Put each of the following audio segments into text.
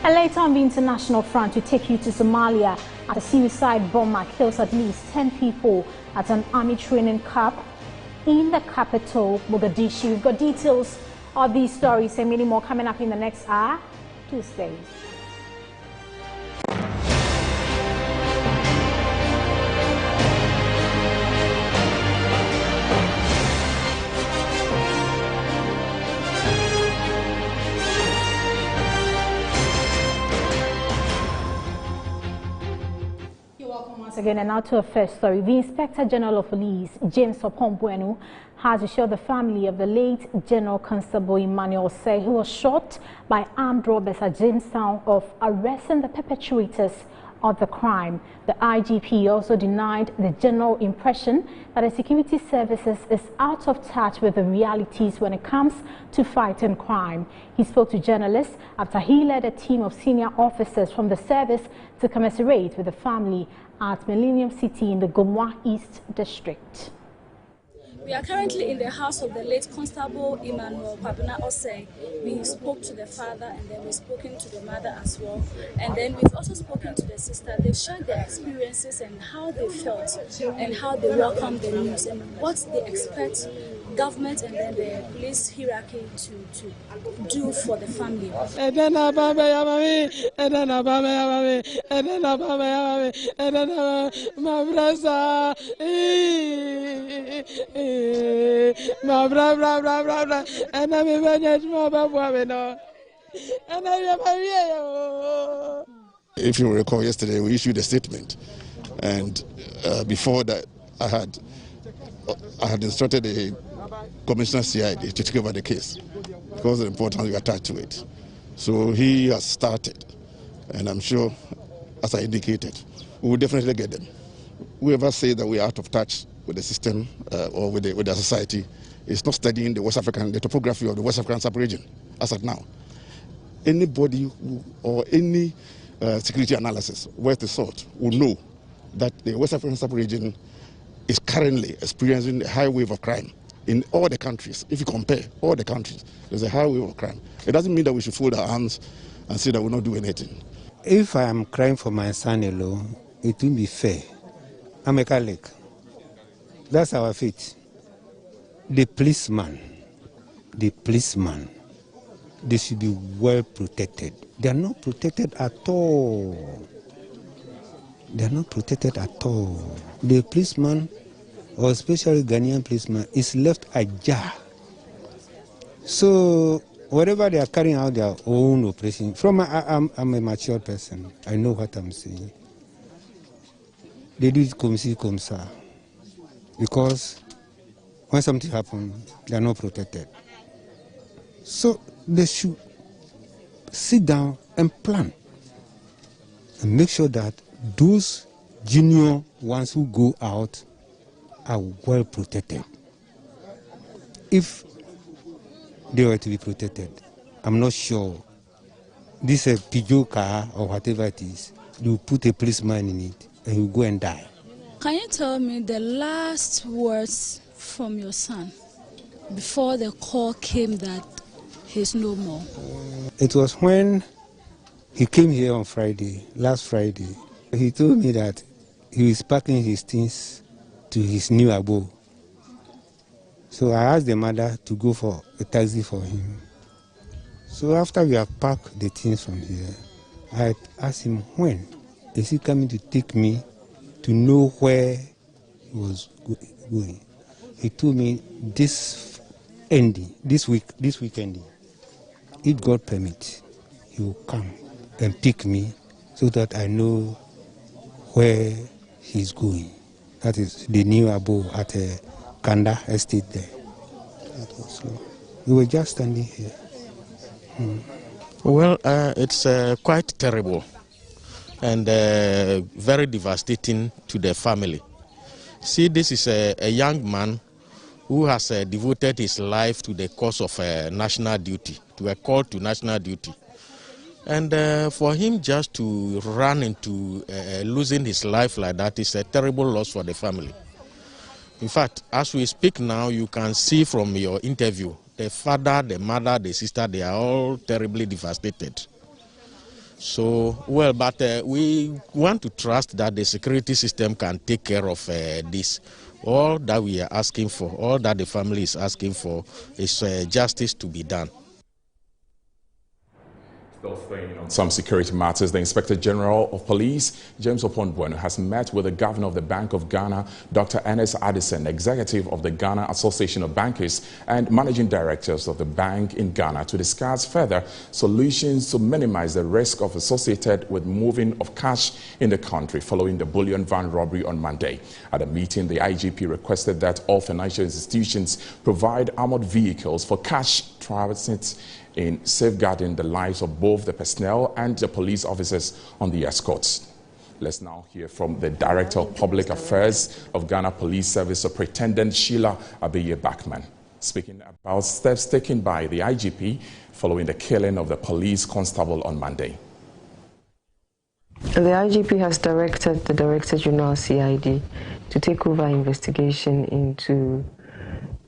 And later on the international front, we take you to Somalia as a suicide bomber kills at least 10 people at an army training camp in the capital, Mogadishu. We've got details of these stories and many more coming up in the next hour. Do stay. Again, and now to our first story. The Inspector General of Police, James Opombwenu, has assured the family of the late General Constable Emmanuel Say, who was shot by armed robbers at Jamestown, of arresting the perpetrators of the crime. The IGP also denied the general impression that the security services is out of touch with the realities when it comes to fighting crime. He spoke to journalists after he led a team of senior officers from the service to commiserate with the family at Millennium City in the Gomwa East District. We are currently in the house of the late Constable Emmanuel Kwabena Osei. We spoke to the father and then we've spoken to the mother as well. And then we've also spoken to the sister. They've shared their experiences and how they felt and how they welcomed the news and what they expect government and then the police hierarchy to do for the family. If you recall, yesterday we issued a statement, and before that I had instructed the Commissioner CID to take over the case because of the importance we attached to it. So he has started, and I'm sure, as I indicated, we will definitely get them. Whoever says that we are out of touch with the system or with the society is not studying the topography of the West African sub-region as of now. Anybody or any security analysis worth the salt will know that the West African sub-region is currently experiencing a high wave of crime in all the countries. If you compare all the countries, there's a high wave of crime. It doesn't mean that we should fold our hands and say that we'll not do anything. If I am crying for my son alone, it won't be fair. I'm a Catholic. That's our faith. The policeman, they should be well protected. They are not protected at all. They are not protected at all. The policeman, or especially Ghanaian policeman, is left ajar. So whatever they are carrying out their own operation, I'm a mature person. I know what I'm saying. They do it comme ci, comme ça. Because when something happens, they are not protected. So they should sit down and plan and make sure that those junior ones who go out are well protected. If they were to be protected, I'm not sure this is a Peugeot car or whatever it is, they will put a policeman in it and he will go and die. Can you tell me the last words from your son before the call came that he's no more? It was when he came here on Friday, last Friday. He told me that he was packing his things to his new abode. So I asked the mother to go for a taxi for him. So after we have packed the things from here, I asked him when is he coming to take me to know where he was going. He told me this week ending, if God permits, he will come and pick me so that I know where he's going. That is the new abode at Kanda Estate there. That was slow. We were just standing here. Well, it's quite terrible and very devastating to the family. See, this is a young man who has devoted his life to the cause of national duty, to a call to national duty. And for him just to run into losing his life like that is a terrible loss for the family. In fact, as we speak now, you can see from your interview, the father, the mother, the sister, they are all terribly devastated. So, well, but we want to trust that the security system can take care of this. All that we are asking for, all that the family is asking for is justice to be done. Still staying on some security matters, the Inspector General of Police, James Oponbuenu, has met with the Governor of the Bank of Ghana, Dr. Ernest Addison, Executive of the Ghana Association of Bankers and Managing Directors of the bank in Ghana, to discuss further solutions to minimize the risk associated with moving of cash in the country following the bullion van robbery on Monday. At a meeting, the IGP requested that all financial institutions provide armored vehicles for cash transits in safeguarding the lives of both the personnel and the police officers on the escorts. Let's now hear from the Director of Public Affairs of Ghana Police Service, Superintendent Sheila Abeye-Bachman, speaking about steps taken by the IGP following the killing of the police constable on Monday. The IGP has directed the Director General CID to take over investigation into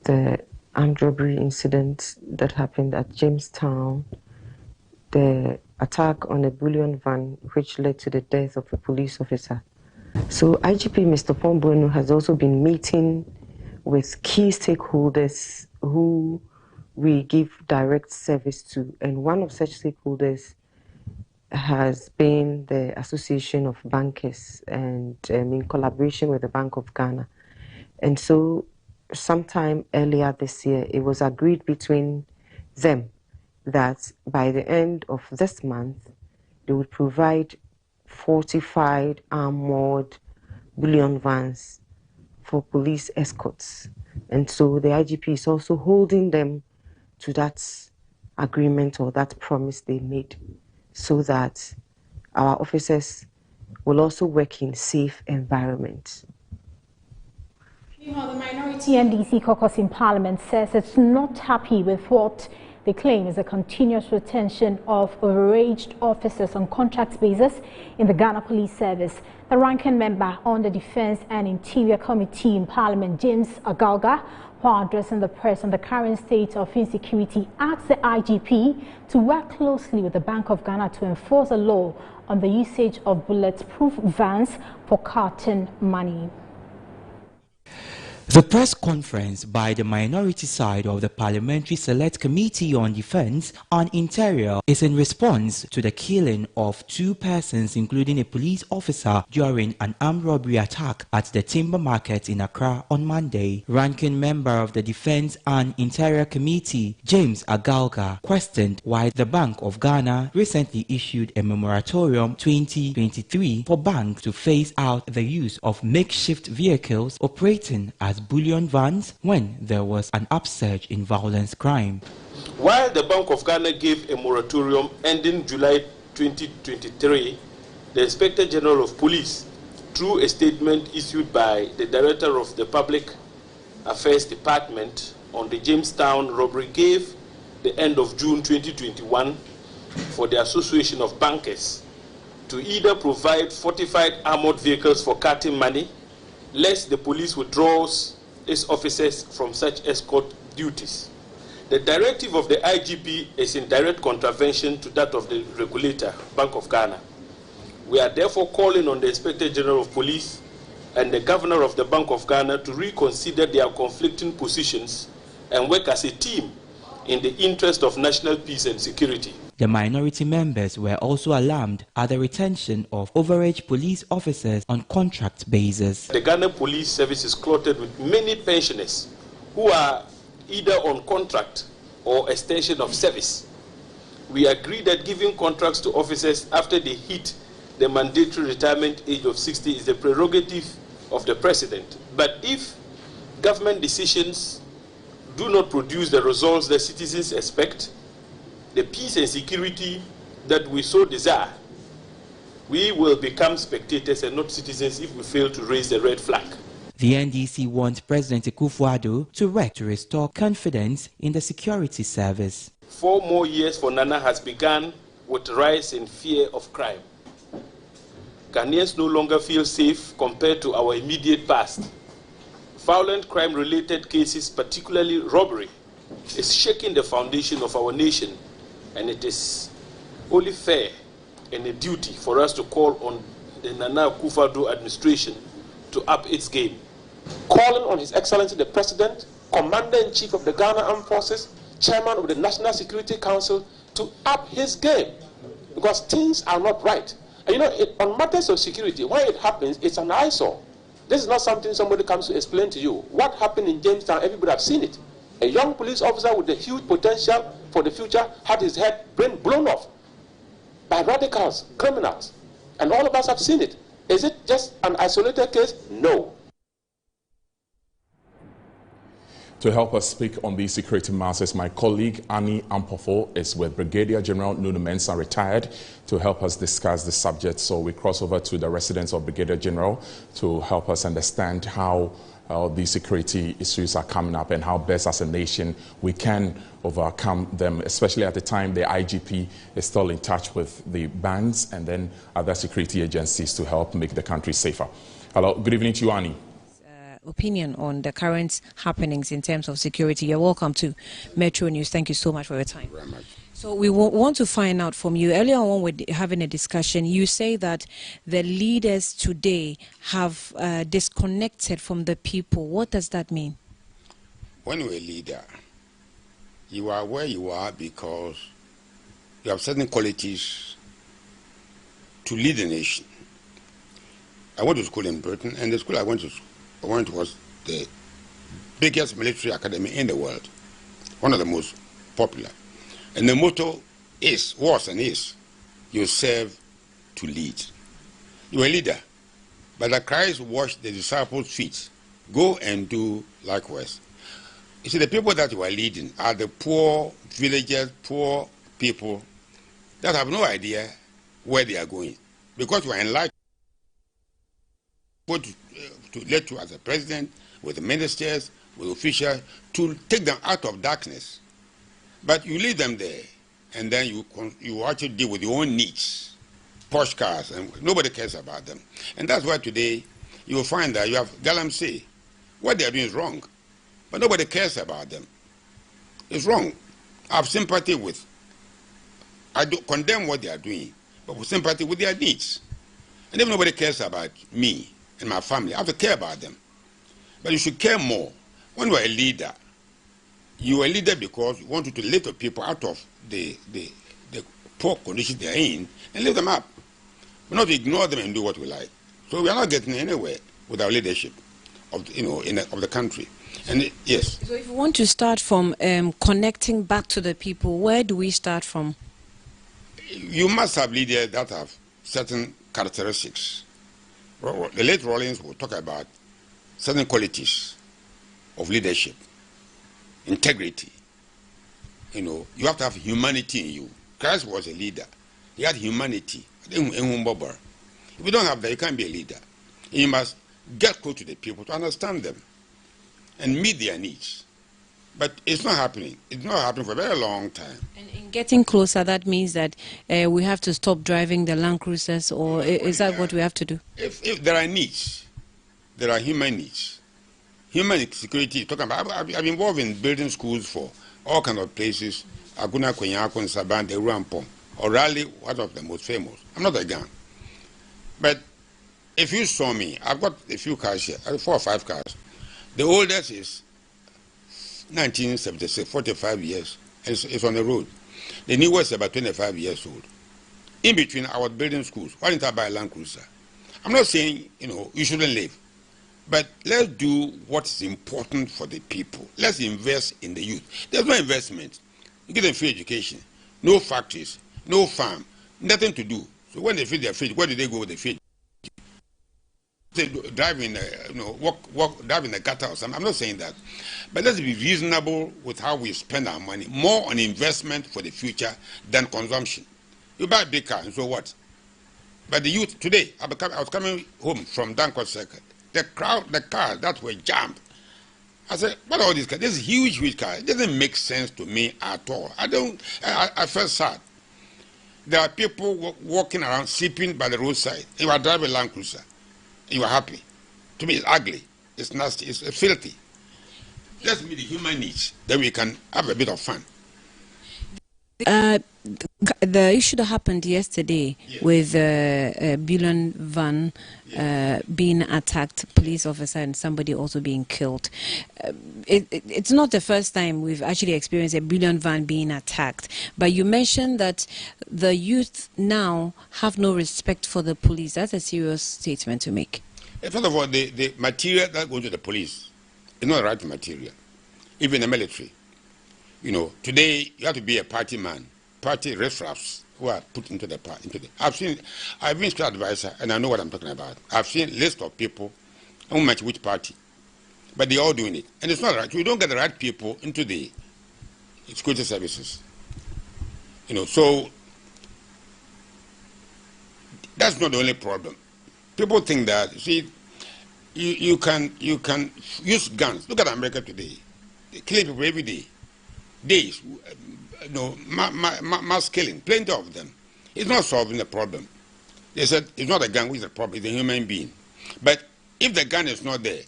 the armed robbery incident that happened at Jamestown, the attack on a bullion van which led to the death of a police officer. So IGP Mr. Oponbuenu has also been meeting with key stakeholders who we give direct service to, and one of such stakeholders has been the Association of Bankers, and in collaboration with the Bank of Ghana. And so sometime earlier this year, it was agreed between them that by the end of this month, they would provide fortified armored bullion vans for police escorts. And so the IGP is also holding them to that agreement or that promise they made, so that our officers will also work in safe environments. Meanwhile, the minority NDC caucus in Parliament says it's not happy with what they claim is a continuous retention of overaged officers on contract basis in the Ghana Police Service. The ranking member on the Defence and Interior Committee in Parliament, James Agalga, while addressing the press on the current state of insecurity, asked the IGP to work closely with the Bank of Ghana to enforce a law on the usage of bulletproof vans for carting money. The press conference by the minority side of the Parliamentary Select Committee on Defence and Interior is in response to the killing of 2 persons, including a police officer, during an armed robbery attack at the Timber Market in Accra on Monday. Ranking member of the Defence and Interior Committee, James Agalga, questioned why the Bank of Ghana recently issued a moratorium 2023 for banks to phase out the use of makeshift vehicles operating as bullion vans when there was an upsurge in violence crime. While the Bank of Ghana gave a moratorium ending July 2023, the Inspector General of Police, through a statement issued by the Director of the Public Affairs Department on the Jamestown robbery, gave the end of June 2021 for the Association of Bankers to either provide fortified armored vehicles for carting money, lest the police withdraws its officers from such escort duties. The directive of the IGP is in direct contravention to that of the regulator, Bank of Ghana. We are therefore calling on the Inspector General of Police and the Governor of the Bank of Ghana to reconsider their conflicting positions and work as a team in the interest of national peace and security. The minority members were also alarmed at the retention of overage police officers on contract basis. The Ghana Police Service is clotted with many pensioners who are either on contract or extension of service. We agree that giving contracts to officers after they hit the mandatory retirement age of 60 is the prerogative of the President. But if government decisions do not produce the results that citizens expect, the peace and security that we so desire, we will become spectators and not citizens if we fail to raise the red flag. The NDC wants President Akufo-Addo to work to restore confidence in the security service. 4 more years for Nana has begun with rise in fear of crime. Ghanaians no longer feel safe compared to our immediate past. Violent crime-related cases, particularly robbery, is shaking the foundation of our nation, and it is only fair and a duty for us to call on the Nana Akufo-Addo administration to up its game. Calling on His Excellency the President, Commander-in-Chief of the Ghana Armed Forces, Chairman of the National Security Council, to up his game, because things are not right. And you know, on matters of security, when it happens, it's an eyesore. This is not something somebody comes to explain to you. What happened in Jamestown, everybody have seen it. A young police officer with a huge potential for the future had his brain blown off by radicals, criminals. And all of us have seen it. Is it just an isolated case? No. To help us speak on these security matters, my colleague Annie Ampofo is with Brigadier General Nuno Mensah, retired, to help us discuss the subject. So we cross over to the residence of Brigadier General to help us understand how these security issues are coming up and how best as a nation we can overcome them, especially at the time the IGP is still in touch with the banks and then other security agencies to help make the country safer. Hello, good evening to you, Annie. Opinion on the current happenings in terms of security. You're welcome to Metro News. Thank you so much for your time. Very much. So we want to find out from you. Earlier on, we're having a discussion. You say that the leaders today have disconnected from the people. What does that mean? When you're a leader, you are where you are because you have certain qualities to lead the nation. I went to school in Britain, and the school I went was the biggest military academy in the world, one of the most popular. And the motto was and is, you serve to lead. You're a leader, but like Christ washed the disciples' feet, go and do likewise. You see, the people that you are leading are the poor villagers, poor people that have no idea where they are going. Because you are enlightened, to let you as a president, with the ministers, with officials, to take them out of darkness. But you leave them there, and then you actually deal with your own needs, posh cars, and nobody cares about them. And that's why today you will find that you have Galamsey. What they are doing is wrong, but nobody cares about them. It's wrong. I have sympathy with. I don't condemn what they are doing, but with sympathy with their needs. And if nobody cares about me and my family, I have to care about them. But you should care more. When you are a leader, you are a leader because you want to lift the people out of the poor condition they are in and lift them up. But not to ignore them and do what we like. So we are not getting anywhere with our leadership of the country. And yes. So if you want to start from connecting back to the people, where do we start from? You must have leaders that have certain characteristics. The late Rawlings will talk about certain qualities of leadership, integrity. You have to have humanity in you. Christ was a leader. He had humanity. If you don't have that, you can't be a leader. You must get close to the people to understand them and meet their needs. But it's not happening. It's not happening for a very long time. And in getting closer, that means that we have to stop driving the Land Cruisers, or is that what we have to do? If there are needs, there are human needs. Human security, talking about, I've been involved in building schools for all kinds of places. Aguna, Kwenyako, Saban, Eruampom. Orally, one of the most famous. I'm not a gang. But if you saw me, I've got a few cars here, 4 or 5 cars. The oldest is 1976, 45 years, it's on the road. The newest is about 25 years old. In between, I was building schools. Why didn't I buy a Land Cruiser? I'm not saying, you shouldn't live. But let's do what is important for the people. Let's invest in the youth. There's no investment. You give them free education, no factories, no farm, nothing to do. So when they feed their fish, where do they go with the fish? They drive in, drive in the gutter or something. I'm not saying that. But let's be reasonable with how we spend our money. More on investment for the future than consumption. You buy a big car, and so what? But the youth, today, I was coming home from Dancourt Circuit. The cars that were jammed. I said, what are all these cars? This is huge car. It doesn't make sense to me at all. I felt sad. There are people walking around, sleeping by the roadside. You are driving a Land Cruiser. You are happy. To me, it's ugly. It's nasty. It's filthy. Let's meet the human needs. Then we can have a bit of fun. The issue that happened yesterday with Bullion van being attacked, police officer and somebody also being killed. It's not the first time we've actually experienced a Bullion van being attacked. But you mentioned that the youth now have no respect for the police. That's a serious statement to make. First of all, the material that goes to the police is not the right material, even the military. You know, today you have to be a party man. Party riffraffs who are put into the party. I've been school advisor and I know what I'm talking about. I've seen list of people who match which party, but they're all doing it, and it's not right. We don't get the right people into the security services. You know, so that's not the only problem. People think that, see, you can use guns. Look at America today. They kill people every day. Days. No, mass killing, plenty of them. It's not solving the problem. They said it's not a gun which is the problem, it's a human being. But if the gun is not there,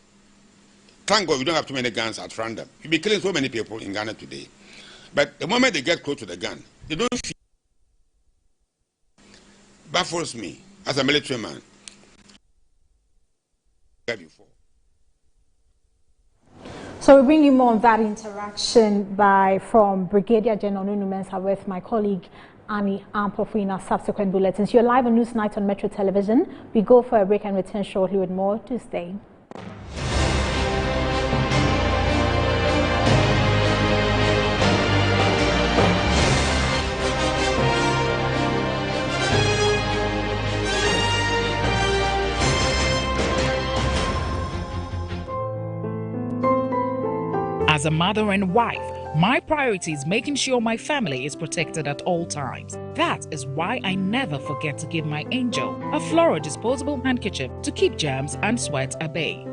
thank God we don't have too many guns at random. You'll be killing so many people in Ghana today. But the moment they get close to the gun, they don't feel. Baffles me as a military man. Before. So we bring you more on that interaction from Brigadier General Nunu Mensah with my colleague Annie Ampofu in our subsequent bulletins. You're live on Newsnight on Metro Television. We go for a break and return shortly with more. To stay. As a mother and wife, my priority is making sure my family is protected at all times. That is why I never forget to give my angel a Flora disposable handkerchief to keep germs and sweat at bay.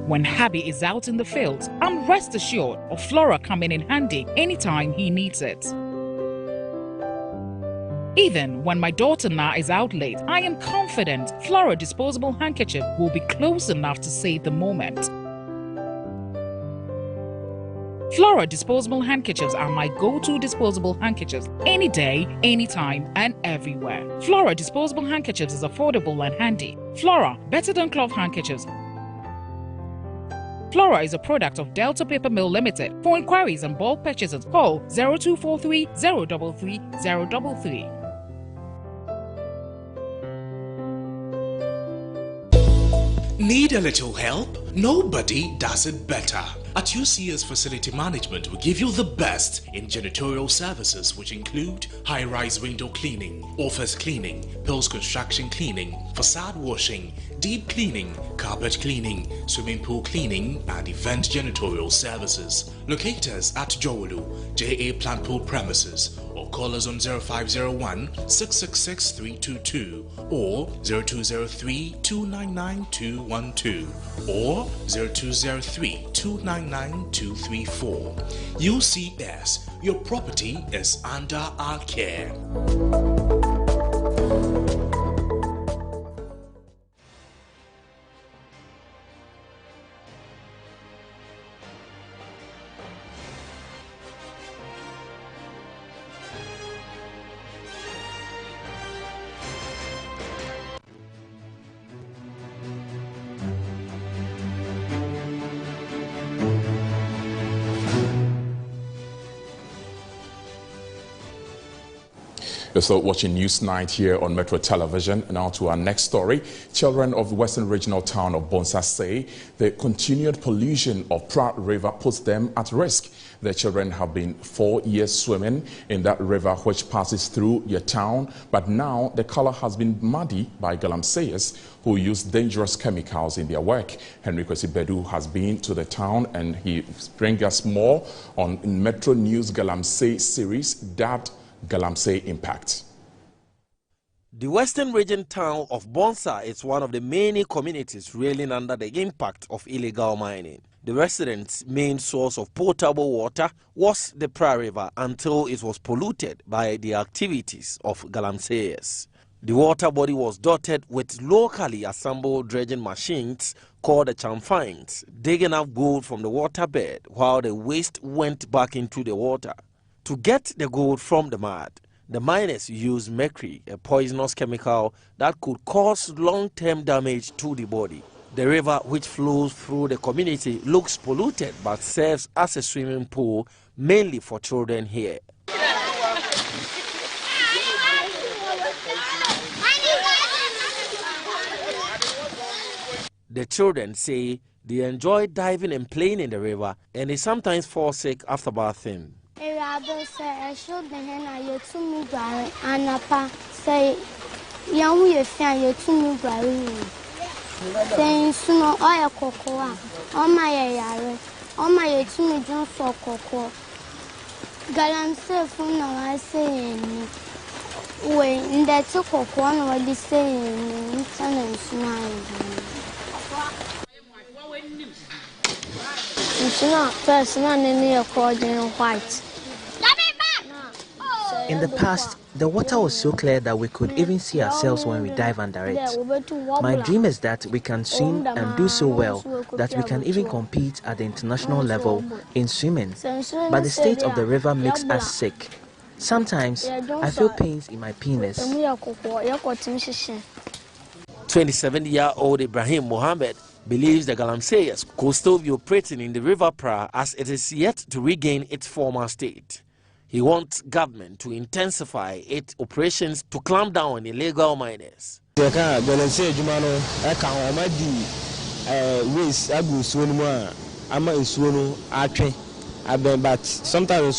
When hubby is out in the fields, I'm rest assured of Flora coming in handy anytime he needs it. Even when my daughter-in-law is out late, I am confident Flora disposable handkerchief will be close enough to save the moment. Flora disposable handkerchiefs are my go-to disposable handkerchiefs any day, anytime, and everywhere. Flora disposable handkerchiefs is affordable and handy. Flora, better than cloth handkerchiefs. Flora is a product of Delta Paper Mill Limited. For inquiries and bulk purchases, call 0243 033 033. Need a little help? Nobody does it better. At UCS Facility Management, we give you the best in janitorial services, which include high-rise window cleaning, office cleaning, post-construction cleaning, facade washing, deep cleaning, carpet cleaning, swimming pool cleaning, and event janitorial services. Locate us at Jowolu, JA Plant Pool premises, or call us on 0501 666 322 or 0203 299 212 or 0203 299 234. UCS, your property is under our care. You're still watching Newsnight here on Metro Television. Now to our next story. Children of the Western Regional town of Bonsa say the continued pollution of Pratt River puts them at risk. The children have been 4 years swimming in that river which passes through your town, but now the color has been muddy by galamseyers who use dangerous chemicals in their work. Henry Kwesi Bedu has been to the town and he brings us more on Metro News Galamsey series dubbed Galamsey Impact. The Western Region town of Bonsa is one of the many communities reeling under the impact of illegal mining. The residents' main source of potable water was the Pratt River until it was polluted by the activities of galamseyers. The water body was dotted with locally assembled dredging machines called the chamfines, digging up gold from the waterbed while the waste went back into the water. To get the gold from the mud, the miners use mercury, a poisonous chemical that could cause long-term damage to the body. The river, which flows through the community, looks polluted but serves as a swimming pool, mainly for children here. The children say they enjoy diving and playing in the river, and they sometimes fall sick after bathing. In the past, the water was so clear that we could even see ourselves when we dive under it. My dream is that we can swim and do so well that we can even compete at the international level in swimming. But the state of the river makes us sick. Sometimes I feel pains in my penis. 27-year-old Ibrahim Mohammed believes the Galamseyers could still be operating in the River Pra as it is yet to regain its former state. He wants government to intensify its operations to clamp down on illegal miners. But sometimes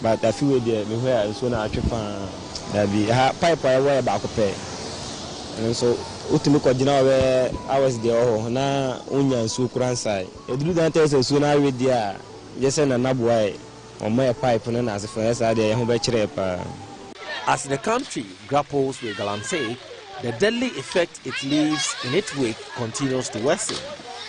but I feel where it's going to be pipe back and so ultimately I was there na onion so side. You do that as soon as we there just send an abway on my pipe and as if I said as the country grapples with Galamsey, the deadly effect it leaves in its wake continues to worsen.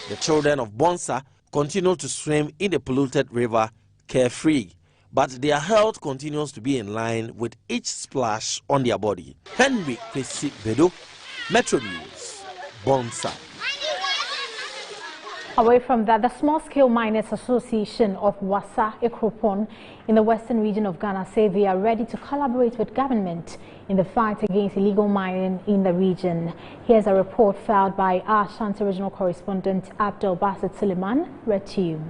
The children of Bonsa continue to swim in the polluted river carefree, but their health continues to be in line with each splash on their body. Henry Kwesi Bedo, Metro News, Bonsa. Away from that, the Small-Scale Miners Association of Wassa Ekropon in the western region of Ghana say they are ready to collaborate with government in the fight against illegal mining in the region. Here's a report filed by our Ashanti regional correspondent Abdel Basit Suleiman. Read to you.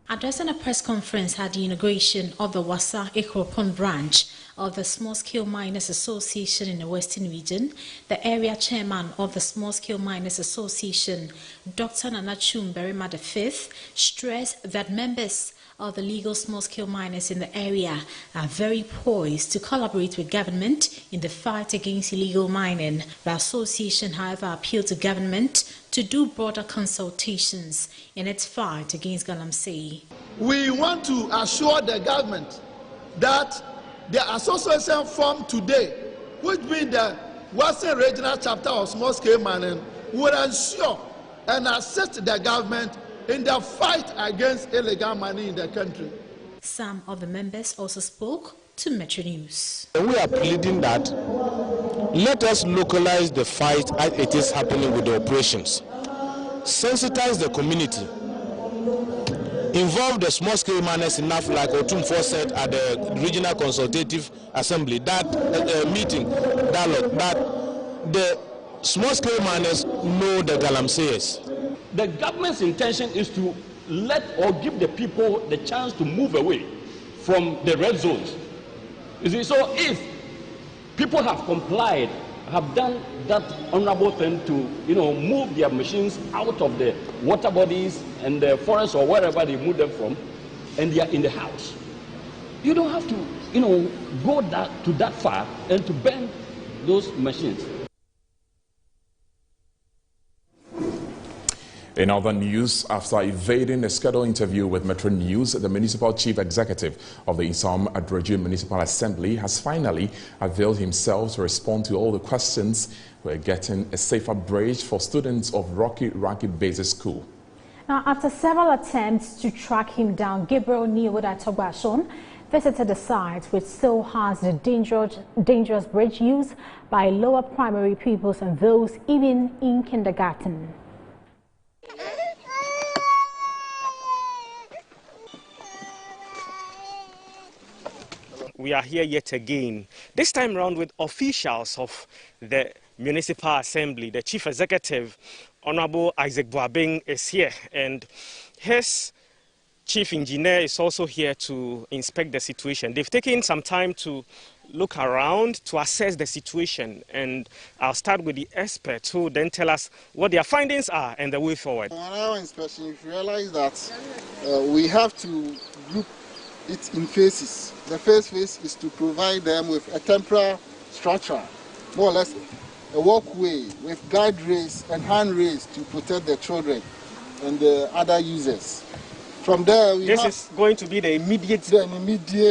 Addressing a press conference at the inauguration of the Wassa Ekropon branch of the Small-Scale Miners Association in the Western Region, the area chairman of the Small-Scale Miners Association, Dr. Nanachum Berima V, stressed that members of the legal small-scale miners in the area are very poised to collaborate with government in the fight against illegal mining. The association, however, appealed to government to do broader consultations in its fight against Galamsey. We want to assure the government that the association formed today, which means the Western Regional Chapter of Small-Scale Mining, will ensure and assist the government in the fight against illegal mining in the country. Some of the members also spoke to Metro News. We are pleading that let us localize the fight as it is happening with the operations, sensitize the community, involve the small-scale miners enough, like Otumfo said at the Regional Consultative Assembly, that meeting, dialogue, that the small-scale miners know the Galamseyers. The government's intention is to let or give the people the chance to move away from the red zones. You see, so if people have complied, have done that honorable thing to, move their machines out of the water bodies and the forest or wherever they move them from, and they are in the house, you don't have to, go that far and to burn those machines. In other news, after evading a scheduled interview with Metro News, the Municipal Chief Executive of the Isam Adroju Municipal Assembly has finally availed himself to respond to all the questions. We're getting a safer bridge for students of Rocky Basic School. Now, after several attempts to track him down, Gabriel Niwoda Togbashon visited the site, which still has the dangerous bridge used by lower primary pupils and those even in kindergarten. we are here yet again, this time around with officials of the Municipal Assembly. The Chief Executive, Honorable Isaac Boabeng, is here, and his Chief Engineer is also here to inspect the situation. They've taken some time to look around to assess the situation, and I'll start with the experts who then tell us what their findings are and the way forward. On our inspection, you realize that we have to group it in phases. The first phase is to provide them with a temporary structure, more or less a walkway with guide rails and handrails to protect the children and the other users. From there, this is going to be the immediate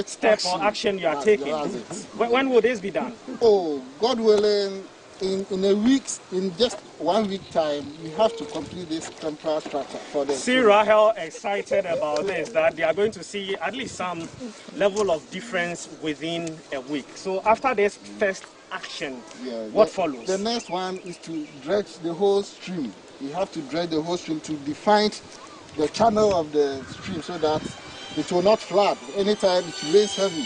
step or action you are taking. When will this be done? Oh, God willing, in a week, in just 1 week time, we have to complete this temporary structure for them. See Rahel excited about this, that they are going to see at least some level of difference within a week. So after this first action, what follows? The next one is to dredge the whole stream. We have to dredge the whole stream to define the channel of the stream so that it will not flood anytime it rains heavy.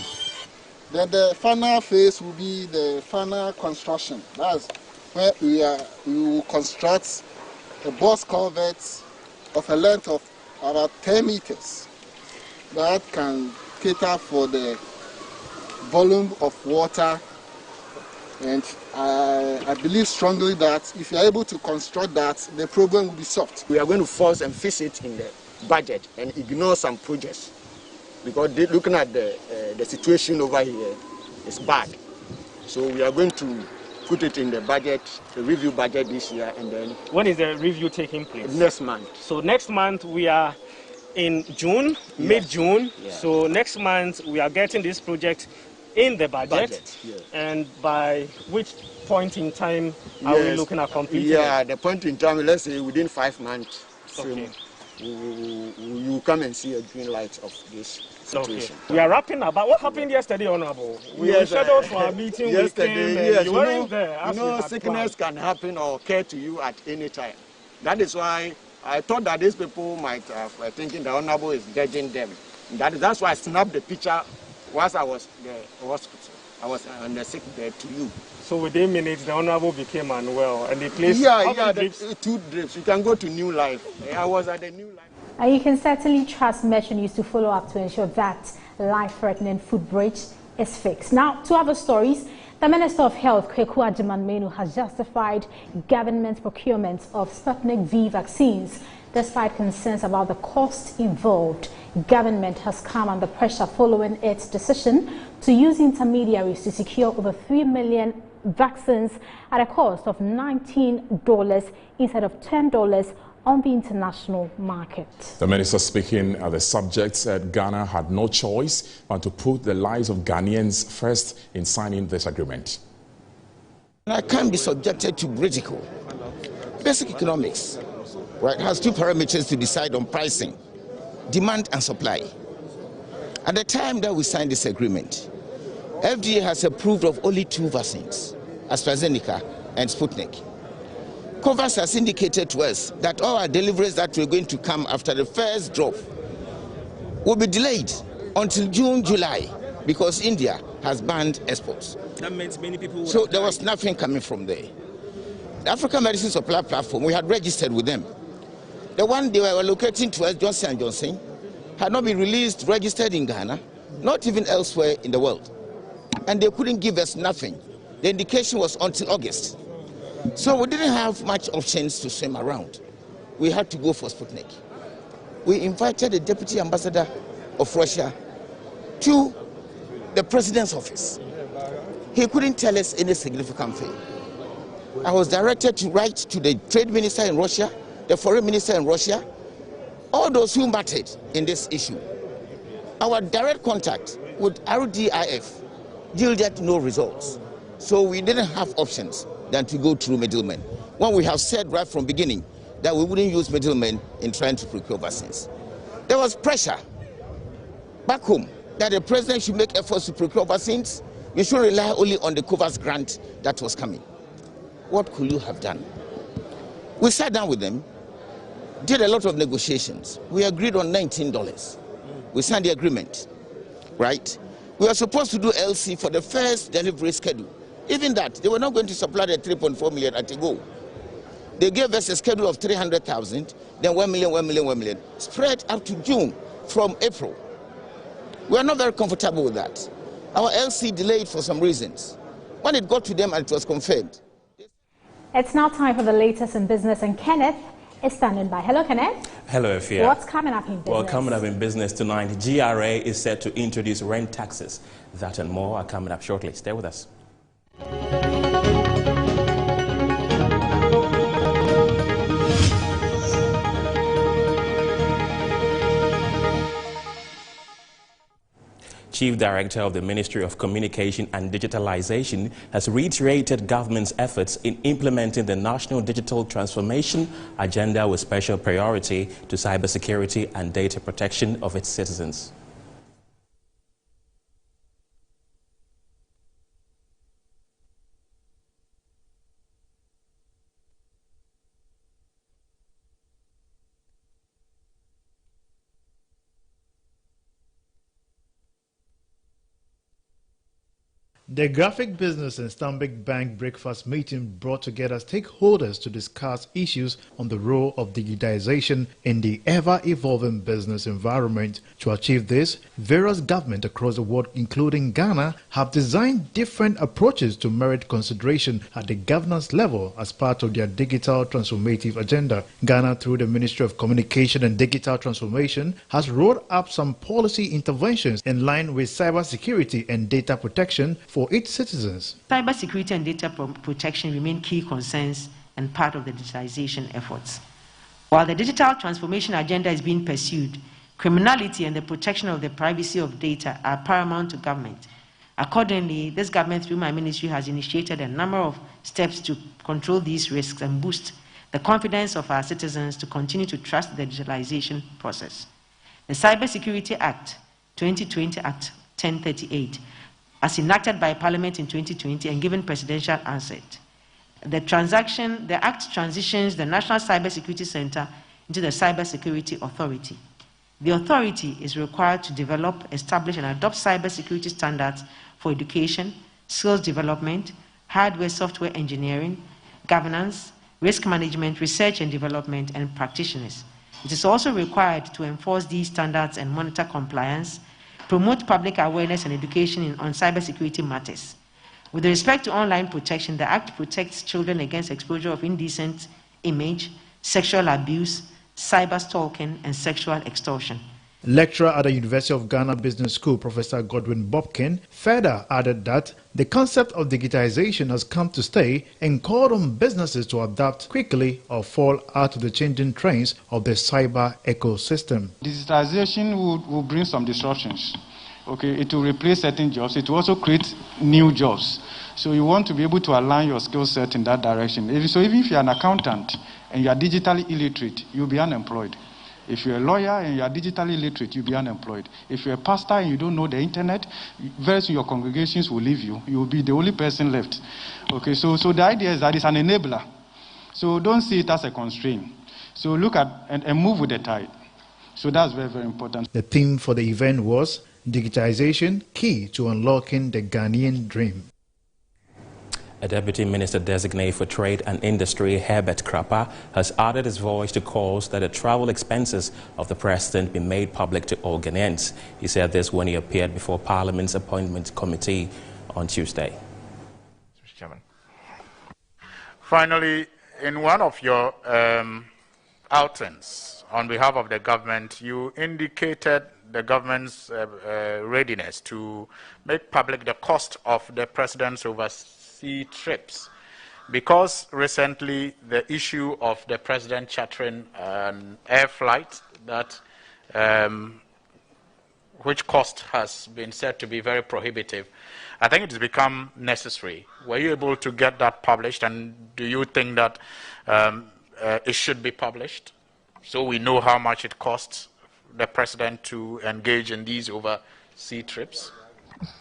Then the final phase will be the final construction. That's where we will construct a box culvert of a length of about 10 meters that can cater for the volume of water. And I believe strongly that if you are able to construct that, the problem will be solved. We are going to force and fix it in the budget and ignore some projects, because looking at the situation over here is bad. So we are going to put it in the budget, the review budget this year, and then... When is the review taking place? Next month. So next month we are in June, mid-June. Yes. So next month we are getting this project in the budget, yes. And by which point in time are we looking at completing it? The point in time, let's say within 5 months, okay. You come and see a green light of this situation. Okay. We are wrapping up, but what happened yesterday, Honorable? We were scheduled for a meeting yesterday, with him, you weren't there. You know, sickness can happen or occur to you at any time. That is why I thought that these people might have thinking the Honorable is judging them. That's why I snapped the picture whilst I was there, I was on the sick bed to you. So within minutes, the Honorable became unwell, and they placed drips? 2 drips. You can go to New Life. I was at the New Life. And you can certainly trust Metro News to follow up to ensure that life-threatening food bridge is fixed. Now, to other stories, the Minister of Health, Kweku Agyeman-Manu, has justified government procurement of Sputnik V vaccines. Despite concerns about the cost involved, government has come under pressure following its decision to use intermediaries to secure over 3 million vaccines at a cost of $19 instead of $10 on the international market. The minister speaking at the subject said Ghana had no choice but to put the lives of Ghanaians first in signing this agreement. I can't be subjected to ridicule. Basic economics, right, has 2 parameters to decide on pricing: demand and supply. At the time that we signed this agreement, FDA has approved of only 2 vaccines, AstraZeneca and Sputnik. COVAX has indicated to us that all our deliveries that were going to come after the first drop will be delayed until June, July, because India has banned exports. That means many people. So there was nothing coming from there. The African Medicine Supply Platform, we had registered with them. The one they were allocating to us, Johnson & Johnson, had not been released, registered in Ghana, not even elsewhere in the world. And they couldn't give us nothing. The indication was until August. So we didn't have much options to swim around. We had to go for Sputnik. We invited the Deputy Ambassador of Russia to the President's office. He couldn't tell us any significant thing. I was directed to write to the Trade Minister in Russia, the Foreign Minister in Russia, all those who mattered in this issue. Our direct contact with RDIF yielded no results. So we didn't have options than to go through middlemen, when we have said right from the beginning that we wouldn't use middlemen in trying to procure vaccines. There was pressure back home that the president should make efforts to procure vaccines. You should rely only on the COVAX grant that was coming. What could you have done? We sat down with them, did a lot of negotiations. We agreed on $19. We signed the agreement, right? We were supposed to do LC for the first delivery schedule. Even that, they were not going to supply the 3.4 million at a go. They gave us a schedule of 300,000, then 1 million, 1 million, 1 million, spread up to June from April. We are not very comfortable with that. Our LC delayed for some reasons. When it got to them and it was confirmed. It's now time for the latest in business, and Kenneth is standing by. Hello, Kenneth. Hello, Afia. What's coming up in business? Well, coming up in business tonight, GRA is set to introduce rent taxes. That and more are coming up shortly. Stay with us. Chief Director of the Ministry of Communication and Digitalization has reiterated government's efforts in implementing the National Digital Transformation Agenda with special priority to cybersecurity and data protection of its citizens. The Graphic Business and Stanbic Bank breakfast meeting brought together stakeholders to discuss issues on the role of digitization in the ever-evolving business environment. To achieve this, various governments across the world, including Ghana, have designed different approaches to merit consideration at the governance level as part of their digital transformative agenda. Ghana, through the Ministry of Communication and Digital Transformation, has rolled up some policy interventions in line with cybersecurity and data protection for its citizens. Cybersecurity and data protection remain key concerns and part of the digitization efforts. While the digital transformation agenda is being pursued, criminality and the protection of the privacy of data are paramount to government. Accordingly, this government, through my ministry, has initiated a number of steps to control these risks and boost the confidence of our citizens to continue to trust the digitalization process. The Cybersecurity Act 2020 Act 1038, as enacted by Parliament in 2020 and given presidential assent. The Act transitions the National Cybersecurity Center into the Cybersecurity Authority. The authority is required to develop, establish, and adopt cybersecurity standards for education, skills development, hardware, software engineering, governance, risk management, research and development, and practitioners. It is also required to enforce these standards and monitor compliance, promote public awareness and education on cybersecurity matters. With respect to online protection, the Act protects children against exposure of indecent image, sexual abuse, cyber stalking, and sexual extortion. Lecturer at the University of Ghana Business School, Professor Godwin Bobkin, further added that the concept of digitization has come to stay and called on businesses to adapt quickly or fall out of the changing trends of the cyber ecosystem. Digitization will bring some disruptions. Okay, it will replace certain jobs. It will also create new jobs. So you want to be able to align your skill set in that direction. So even if you're an accountant and you are digitally illiterate, you'll be unemployed. If you're a lawyer and you are digitally literate, you'll be unemployed. If you're a pastor and you don't know the internet, very soon your congregations will leave you. You will be the only person left. Okay, so the idea is that it's an enabler. So don't see it as a constraint. So look at and move with the tide. So that's very, very important. The theme for the event was digitization, key to unlocking the Ghanaian dream. A Deputy Minister Designate for Trade and Industry, Herbert Krapa, has added his voice to calls that the travel expenses of the President be made public to all Ghanaians. He said this when he appeared before Parliament's Appointments Committee on Tuesday. Mr. Chairman. Finally, in one of your outings on behalf of the government, you indicated the government's readiness to make public the cost of the President's overseas trips, because recently the issue of the President chartering an air flight that which cost has been said to be very prohibitive. I think it has become necessary. Were you able to get that published, and do you think that it should be published so we know how much it costs the President to engage in these overseas trips?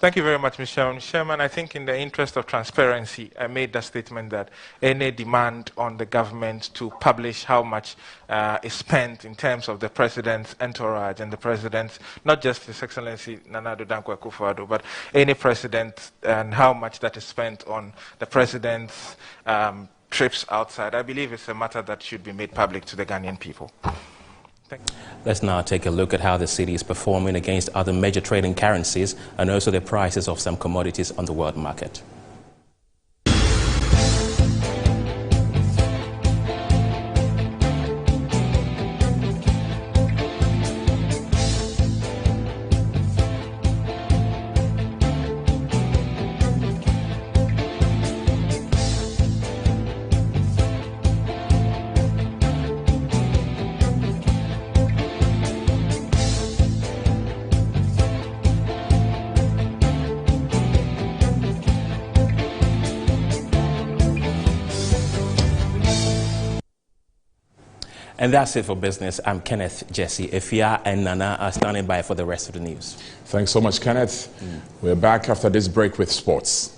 Thank you very much, Mr. Chairman. I think in the interest of transparency, I made the statement that any demand on the government to publish how much is spent in terms of the president's entourage and the president's, not just His Excellency Nana Addo Dankwa Akufo-Addo, but any president and how much that is spent on the president's trips outside. I believe it's a matter that should be made public to the Ghanaian people. Let's now take a look at how the city is performing against other major trading currencies and also the prices of some commodities on the world market. And that's it for business. I'm Kenneth, Jesse, Efia, and Nana are standing by for the rest of the news. Thanks so much, Kenneth. We're back after this break with sports.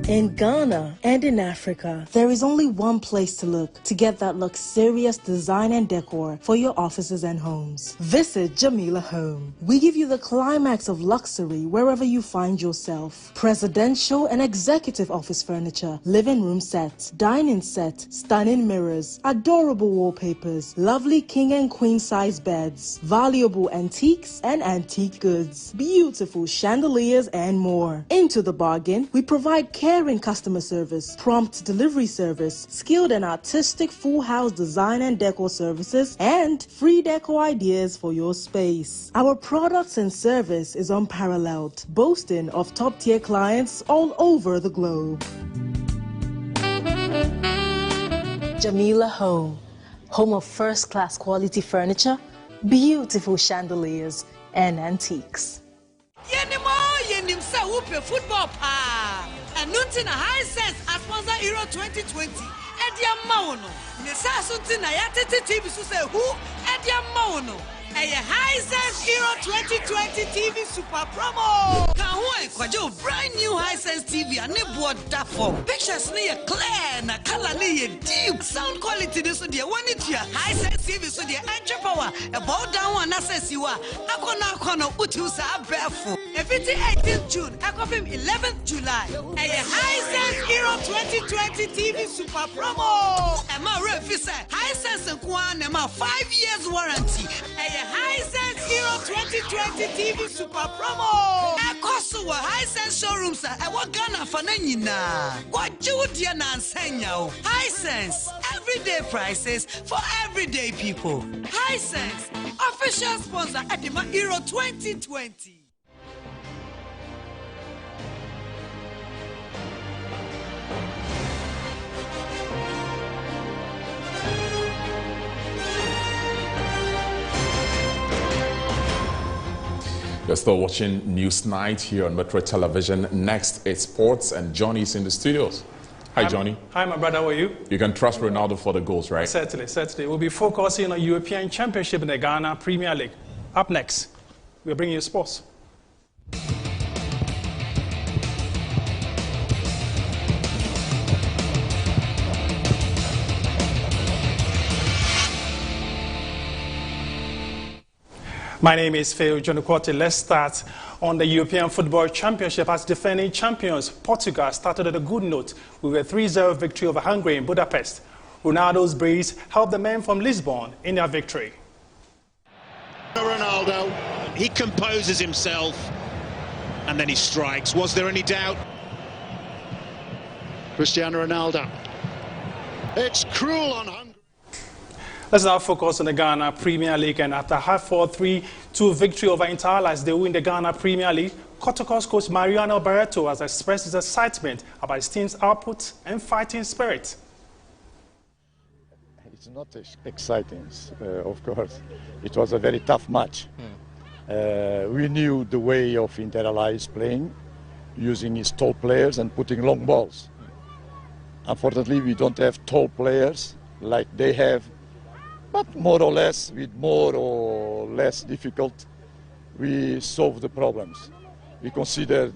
In Ghana and in Africa, there is only one place to look to get that luxurious design and decor for your offices and homes. Visit Jamila Home. We give you the climax of luxury wherever you find yourself. Presidential and executive office furniture, living room sets, dining set, stunning mirrors, adorable wallpapers, lovely king and queen size beds, valuable antiques and antique goods, beautiful chandeliers and more. Into the bargain, we provide caring customer service, prompt delivery service, skilled and artistic full house design and decor services, and free decor ideas for your space. Our products and service is unparalleled, boasting of top-tier clients all over the globe. Jamila Home, home of first-class quality furniture, beautiful chandeliers, and antiques. Football and nothing a high sense as sponsor Euro 2020. Edia Mauno. Nesa Suntina Yatiti TV say who? Edia Mauno. A high sense Euro 2020 TV super promo. Kahuai Kwajo brand new high sense TV and board that for pictures near clear na color near deep sound quality this one it here high sense TV so the entry power about down one access you are akona utu sa befu. If it's 18th June, I copy 11th July. A high sense Euro 2020 TV super promo. Emma Refisa high sense and Kwan Emma 5 years warranty. A high sense Euro 2020 TV super promo. I cost a high sense showrooms. I want Ghana for Nanina. What you dear Nansenya? High sense everyday prices for everyday people. High sense official sponsor at the Euro 2020. You're still watching Newsnight here on Metro Television. Next, it's sports, and Johnny's in the studios. Hi, Johnny. Hi, my brother. How are you? You can trust Ronaldo for the goals, right? Certainly. We'll be focusing on European Championship in the Ghana Premier League. Up next, we're bringing you sports. My name is Phil John Kwati. Let's start on the European Football Championship as defending champions. Portugal started at a good note with a 3-0 victory over Hungary in Budapest. Ronaldo's brace helped the men from Lisbon in their victory. Ronaldo, he composes himself and then he strikes. Was there any doubt? Cristiano Ronaldo. It's cruel on Hungary. Let's now focus on the Ghana Premier League, and after a 4-3-2 victory over Inter-Allies, they win the Ghana Premier League. Kotoko's coach Mariano Barreto has expressed his excitement about his team's output and fighting spirit. It's not exciting, of course. It was a very tough match. We knew the way of Inter Allies playing, using his tall players and putting long balls. Unfortunately, we don't have tall players like they have, but more or less, with more or less difficult, we solve the problems. We consider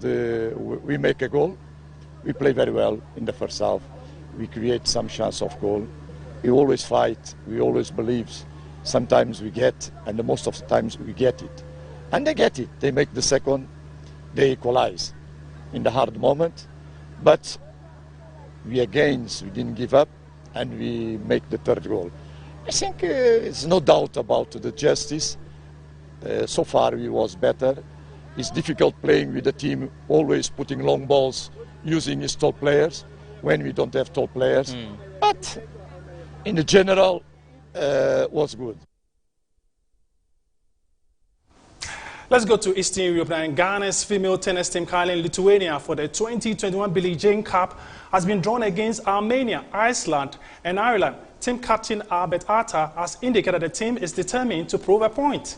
we make a goal, we play very well in the first half, we create some chance of goal. We always fight, we always believe. Sometimes we get, and the most of the times we get it. And they get it, they make the second, they equalize in the hard moment, but we didn't give up, and we make the third goal. I think it's no doubt about the justice. So far we was better. It's difficult playing with the team, always putting long balls, using his tall players when we don't have tall players. But in the general, was good. Let's go to Eastern Europe now. Ghana's female tennis team calling Lithuania for the 2021 Billie Jean Cup has been drawn against Armenia, Iceland, and Ireland. Team captain Albert Atta has indicated the team is determined to prove a point.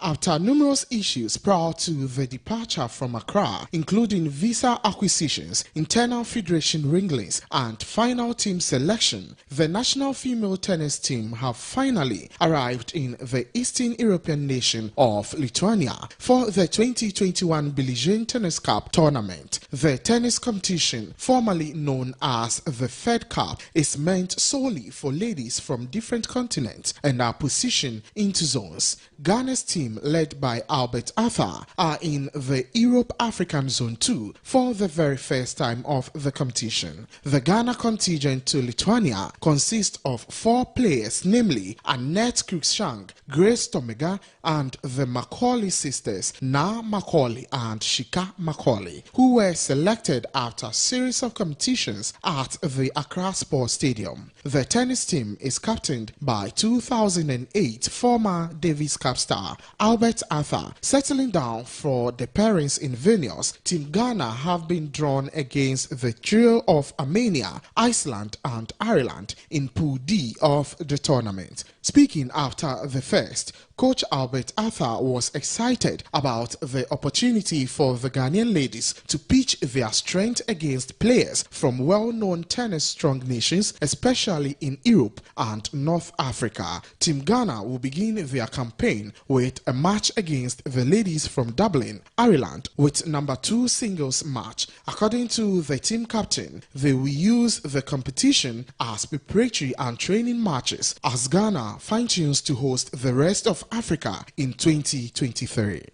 After numerous issues prior to the departure from Accra, including visa acquisitions, internal federation wranglings, and final team selection, the national female tennis team have finally arrived in the Eastern European nation of Lithuania for the 2021 Billie Jean Tennis Cup tournament. The tennis competition, formerly known as the Fed Cup, is meant solely for ladies from different continents and are positioned into zones. Ghana's team, led by Albert Arthur, are in the Europe-African Zone 2 for the very first time of the competition. The Ghana contingent to Lithuania consists of 4 players, namely Annette Cruikshank, Grace Tomiga, and the Macaulay sisters, Na Macaulay and Shika Macaulay, who were selected after a series of competitions at the Accra Sports Stadium. The tennis team is captained by 2008 former Davis Cup star Albert Arthur. Settling down for the pairings in venues, Team Ghana have been drawn against the trio of Armenia, Iceland, and Ireland in Pool D of the tournament. Speaking after the first, Coach Albert Arthur was excited about the opportunity for the Ghanaian ladies to pitch their strength against players from well-known tennis-strong nations, especially in Europe and North Africa. Team Ghana will begin their campaign with a match against the ladies from Dublin, Ireland, with number 2 singles match. According to the team captain, they will use the competition as preparatory and training matches as Ghana fine-tunes to host the rest of Africa in 2023.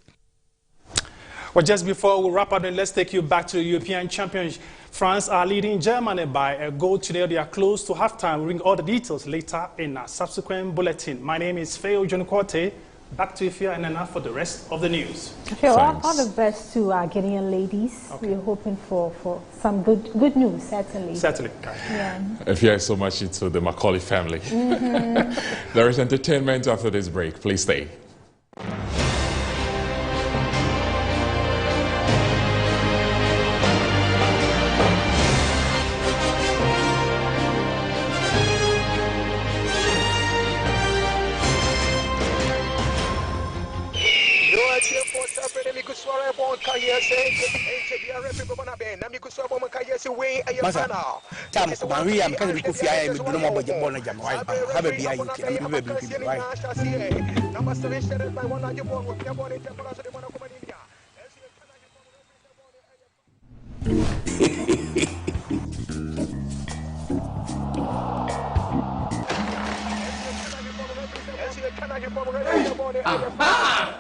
Well, just before we wrap up, let's take you back to the European Championship. France are leading Germany by a goal today. They are close to halftime. We'll bring all the details later in a subsequent bulletin. My name is Feo John Korte. Back to Ifia and Nana for the rest of the news. Okay, well, all the best to our Ghanaian ladies. Okay. We're hoping for some good news, certainly. Certainly. Yeah. Ifia is so much into the Macaulay family. There is entertainment after this break. Please stay. Masa, Tam, Maria, I'm kind of coffee. I am doing more budget bonnet. Have a beer, you can be right.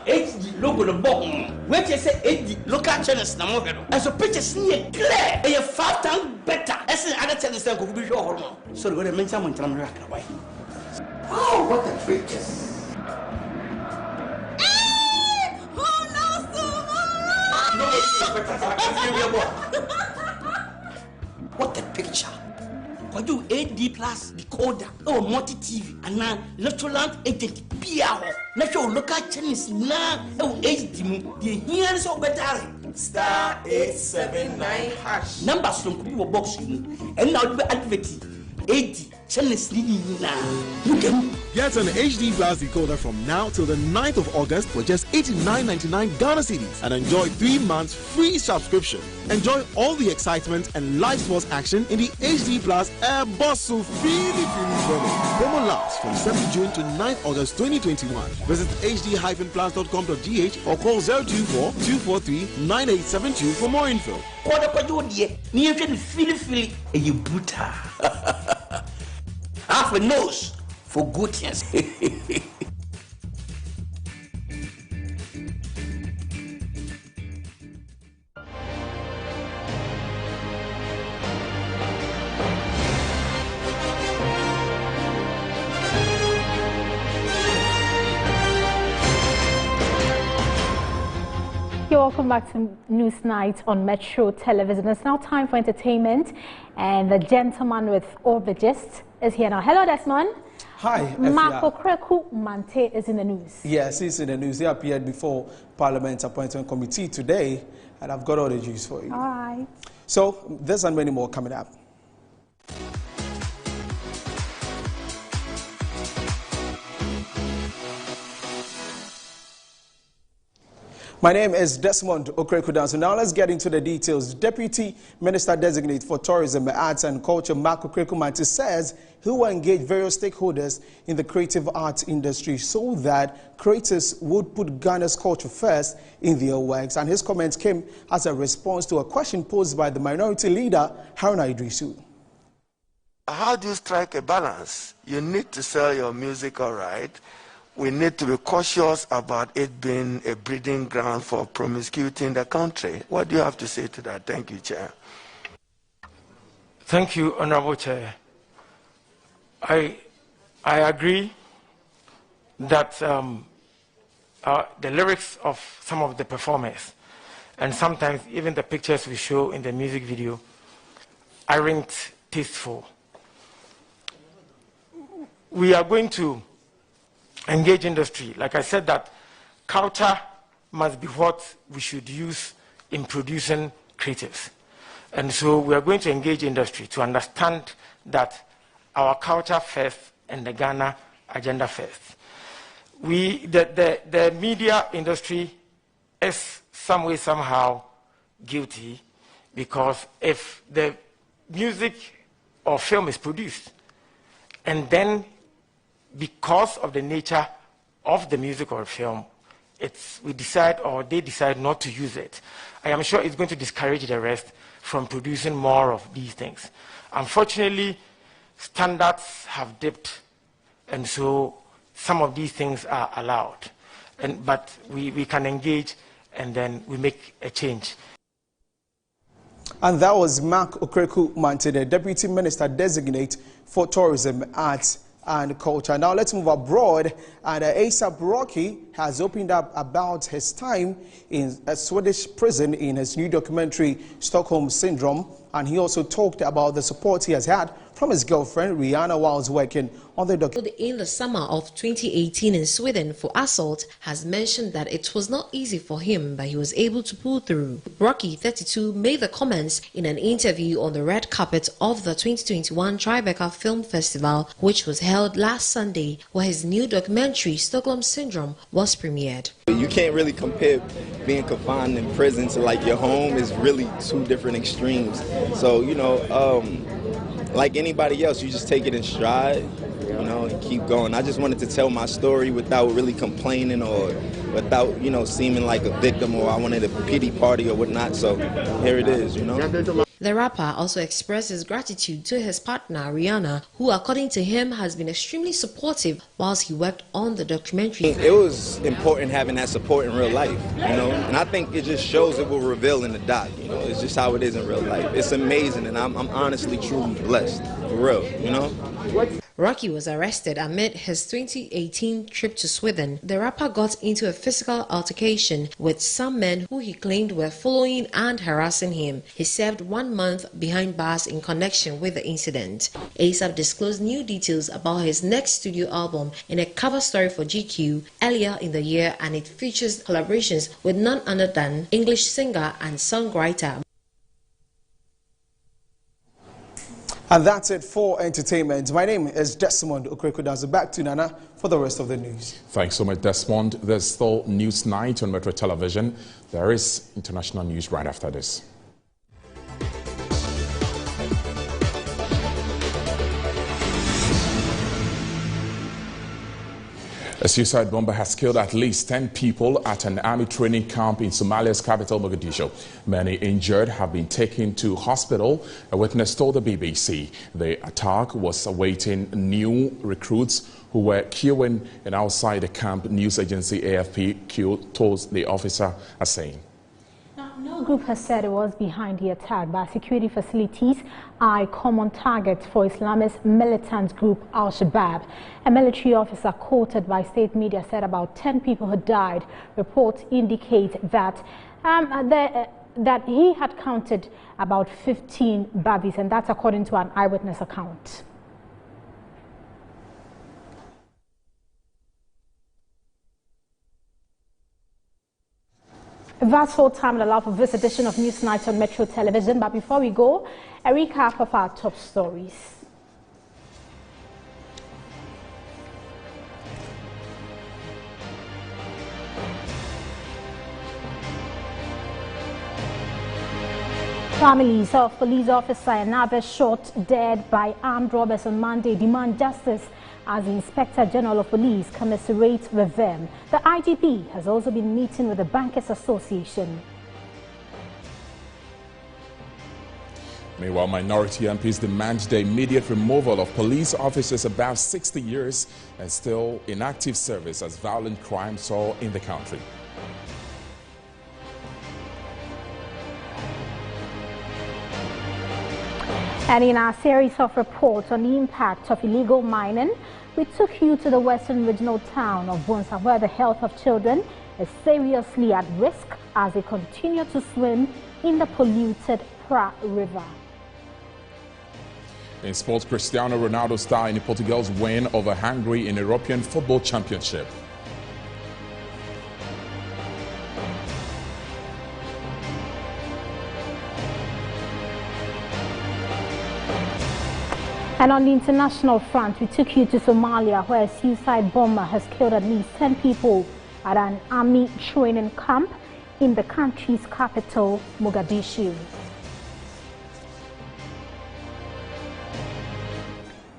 HD logo the bottom. When you say HD local channels, as a picture see clear, a 5 times better. As the other channels that could be your so when I mention someone tell me away. Oh, what a picture! Who knows tomorrow? What a picture! What do AD plus decoder or multi TV and now Electroland agent PR natural local channels now HD the here so better star 879 hash numbers from people box and now you advert AD channels now. Get an HD Plus decoder from now till the 9th of August for just $89.99 Ghana cedis and enjoy 3 months free subscription. Enjoy all the excitement and live sports action in the HD Plus Air Bosso Philippines promo. Promo lasts from 7th June to 9th August 2021. Visit hd-plus.com.gh or call 024-243-9872 for more info. Half a nose for goodness. Welcome back to Newsnight on Metro Television. It's now time for entertainment, and the gentleman with all the gist is here now. Hello, Desmond. Hi. Mark Okreku Mante is in the news. Yes, he's in the news. He appeared before Parliament's Appointment Committee today, and I've got all the juice for you. All right. So, there's and many more coming up. My name is Desmond Okreku. So now let's get into the details. Deputy Minister Designate for Tourism, Arts and Culture, Mark Okreku Mante, says he will engage various stakeholders in the creative arts industry so that creators would put Ghana's culture first in their works. And his comments came as a response to a question posed by the minority leader, Haruna Idrisu. How do you strike a balance? You need to sell your music, all right. We need to be cautious about it being a breeding ground for promiscuity in the country. What do you have to say to that? Thank you, Chair. Thank you, Honorable Chair. I agree that the lyrics of some of the performers and sometimes even the pictures we show in the music video aren't tasteful. We are going to engage industry. Like I said, that culture must be what we should use in producing creatives. And so we are going to engage industry to understand that our culture first and the Ghana agenda first. The media industry is some way, somehow guilty, because if the music or film is produced and then because of the nature of the music or film, we decide or they decide not to use it, I am sure it's going to discourage the rest from producing more of these things. Unfortunately, standards have dipped, and so some of these things are allowed. But we can engage and then we make a change. And that was Mark Okreku Mante, the Deputy Minister Designate for Tourism, Arts and Culture. Now let's move abroad, and ASAP Rocky has opened up about his time in a Swedish prison in his new documentary Stockholm Syndrome, and he also talked about the support he has had from his girlfriend Rihanna whilst working on the documentary. In the summer of 2018 in Sweden for assault, has mentioned that it was not easy for him, but he was able to pull through. Rocky, 32, made the comments in an interview on the red carpet of the 2021 Tribeca Film Festival, which was held last Sunday, where his new documentary Stockholm Syndrome was premiered. You can't really compare being confined in prison to like your home. Is really two different extremes. So, you know, like anybody else, you just take it in stride, you know, and keep going. I just wanted to tell my story without really complaining or without, you know, seeming like a victim or I wanted a pity party or whatnot. So here it is, you know. The rapper also expressed his gratitude to his partner Rihanna, who according to him has been extremely supportive whilst he worked on the documentary. It was important having that support in real life, you know, and I think it just shows it will reveal in the doc, you know, it's just how it is in real life. It's amazing, and I'm honestly truly blessed, for real, you know. Rocky was arrested amid his 2018 trip to Sweden. The rapper got into a physical altercation with some men who he claimed were following and harassing him. He served 1 month behind bars in connection with the incident. ASAP disclosed new details about his next studio album in a cover story for GQ earlier in the year, and it features collaborations with none other than English singer and songwriter. And that's it for entertainment. My name is Desmond Okrekodazo. Back to Nana for the rest of the news. Thanks so much, Desmond. There's still News Night on Metro Television. There is international news right after this. A suicide bomber has killed at least 10 people at an army training camp in Somalia's capital, Mogadishu. Many injured have been taken to hospital, a witness told the BBC. The attack was awaiting new recruits who were queuing in outside the camp, news agency AFP told the officer as saying. No group has said it was behind the attack, but security facilities are a common target for Islamist militant group Al-Shabaab. A military officer quoted by state media said about 10 people had died. Reports indicate that that he had counted about 15 bodies, and that's according to an eyewitness account. That's all time and allow for this edition of News Night on Metro Television. But before we go, a recap of our top stories. Families of police officer and others shot dead by armed robbers on Monday demand justice as the Inspector General of Police commiserates with them. The IGP has also been meeting with the Bankers Association. Meanwhile, minority MPs demand the immediate removal of police officers above 60 years and still in active service as violent crime soar in the country. And in our series of reports on the impact of illegal mining, we took you to the western regional town of Bunsa, where the health of children is seriously at risk as they continue to swim in the polluted Pra River. In sports, Cristiano Ronaldo star in Portugal's win over Hungary in European Football Championship. And on the international front, we took you to Somalia, where a suicide bomber has killed at least 10 people at an army training camp in the country's capital, Mogadishu.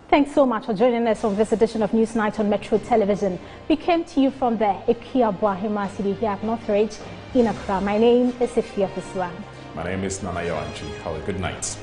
Thanks so much for joining us on this edition of News Night on Metro Television. We came to you from the Ekia Bwahima City here at Northridge in Accra. My name is Ifia Fiswan. My name is Nana Yawanchi. Have a good night.